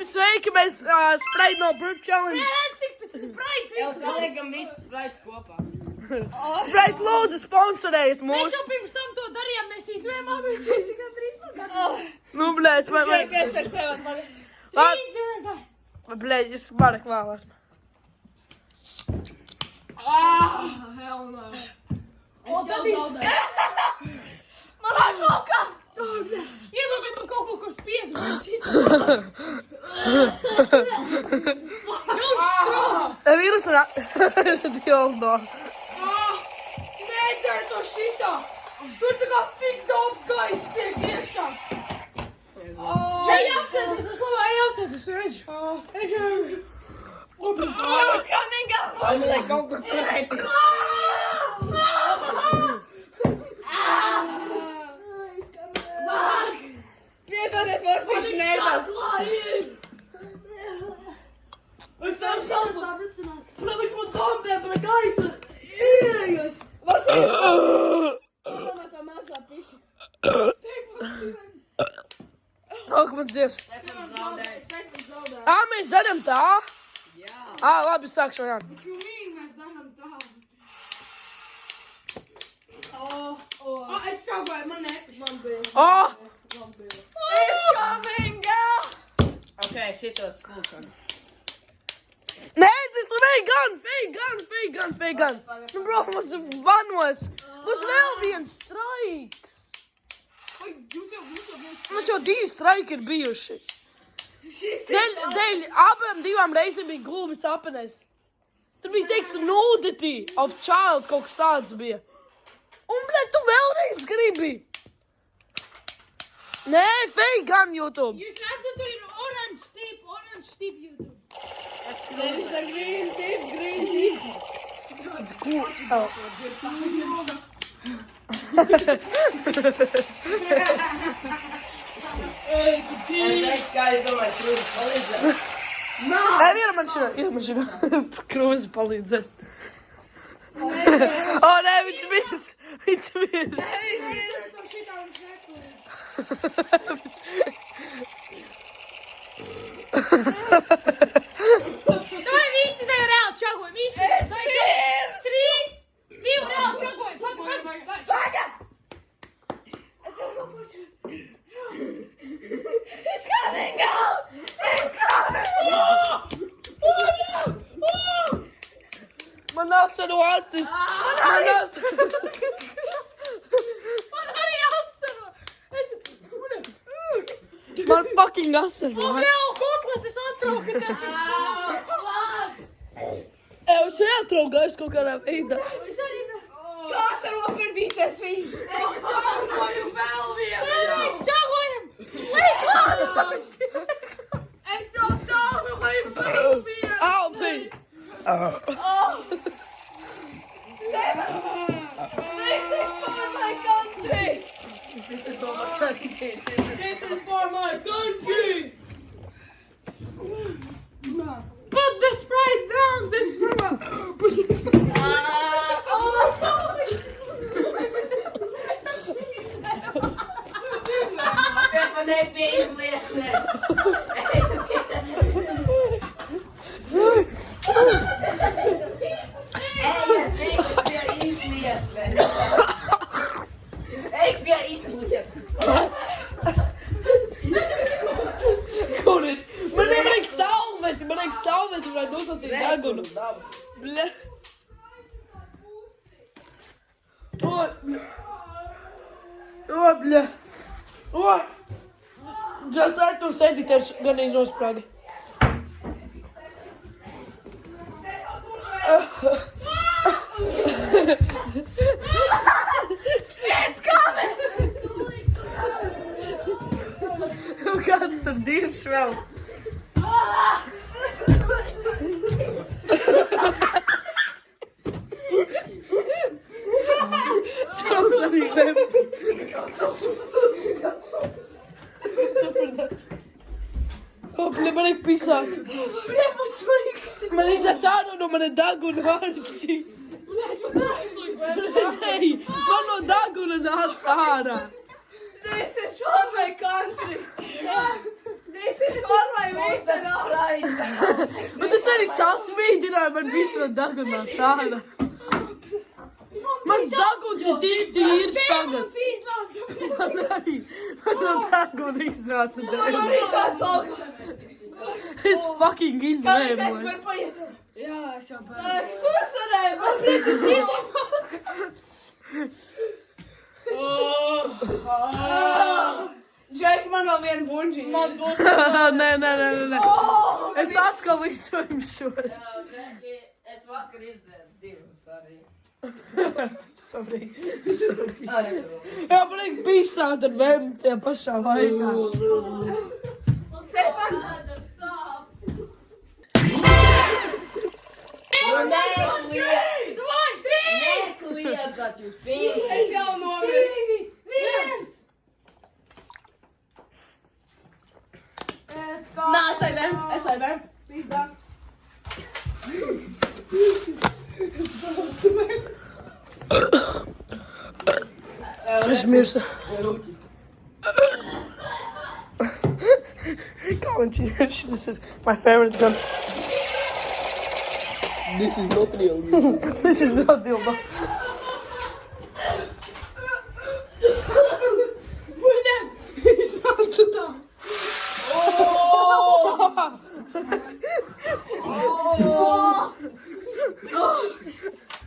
Labi, sveiki, mēs Sprite no Burp Challenge. Nē, cik tas ir Sprites? Jau saliekam visus Sprites kopā. Sprite, lūdzu, sponsorējiet Mēs mūs. jau pirms tam to darījām, mēs izvēmāmies visi gandrīz no Nu, blēs, Čekies ar sevi atpakaļ. gada. Blēs, es barek vēlas. Hell no. O, tad Manā kokā! Iedod man kaut ko spiezt, man šitā. Jums strādā. Vīrus un... Dildo. Nedzer to šitā! Tur tā kā tik daudz gaisa tiek iekšā. Ej, apsēdus, mums labā, ej, apsēdus, redz. It's coming up! Man liek kaut kur turēties. Piedodiet, vairs viņš nevar. Es esmu šāds sapricināts. Viņš man kombē, bet gaisa ieejas. Vairs nevar tā mazā piša. Ak, mans dievs. Sekums zaudēja. Mēs darām tā? Jā. Labi, sākšu, jā. Čumīgi mēs darām tā. Es čaugoju, man nepiš. Man bija. It's coming out! Ok, šitos skulčani. Nē, tas ir vegan. Nu, bro, mums ir vanos. Mums vēl viens straiks. Mums jau 2 straiki ir bijuši. Dēļ abām 2 reizēm bija gulbi sapenēs. Tur bija teiks nudity of child, kaut kas tāds bija. Un, blē, tu vēlreiz gribi. Nē, vegan YouTube. Jūs redzat, tur ir orange tip YouTube. There is a green tip. It's cool. Es kā es domāju, krūtis palīdzēs. Vienam man šī krūzi palīdzēs. Nē, viņš viens. Davai visi te reāli čagoju, visi. Es pirms. 3, 2, reāli čagoju. Paga. Es jau nopašu. It's coming out! It's coming! Man asaru acis. Man arī asaro. Man fucking asaru acis. Jau kotletes atrauka Es neatraugu kaut kādā veidā. Kāds ar noperdīsies viņš? Es čaugoju vēl vienu. Mēs čagojam. Liek lādu. Es jau taunoju vēl vienu. Au, blīd. This is for my country. This is for my country. This is for my country. Put the Sprite down. This is for my... Tev nebija izlietnes. Ejiet, visi pie izlietnes. Ej pie izlietnes. Kur ir? Man nevajag salveti, vai nosacīt degunu. Ble. Ble. Just Arthur's editors gan iznosprāga. It's coming. Kāds tur dirš vēl? Čals arī lems. Ble, man ir pisāt. Man ir sācāno no mana daguna ārkšī. Man no daguna nāca ārā. This is for my country. Dit is waar wij weten. Bet es arī sasmīdināju, man visu no dagunāts ārā. Mans daguns ir tik tīrs tagad. Man arī. Man no daguna iznāca dēļ. Es fucking izvēmos. Jā, es jau bērnu. Es uzvarēju, man priekš dzīvo. Džek, man vēl viena bunģi. Man būs. Nē. Es atkal izvēmšos. Es vakar izdzēru divus arī. Sorry. Jā, man ir bīsāt ar vēm tie pašā laikā. Stefan. Nesliedzat jūs pīri. Es jau nomiru. Viens. Nā, es aizvēm. Viss tā. Es mirstu. Kā viņš ir? Šis ir my favorite gun. This is not real. This is not dildo.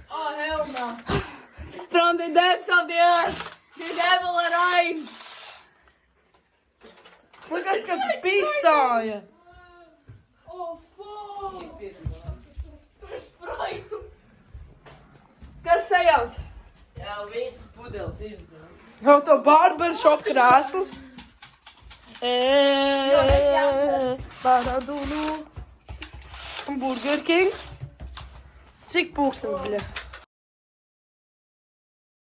Oh, hell no. From the depths of the earth, the devil arrives. Likās, kāds pīsāja. Oh, fuck. Par spraitu. Kas sajauc? Jā, viss pudeles izdzēru. Jau to barbershop krēsls. Paradunu. Burger King. Cik pūkstens, bļa?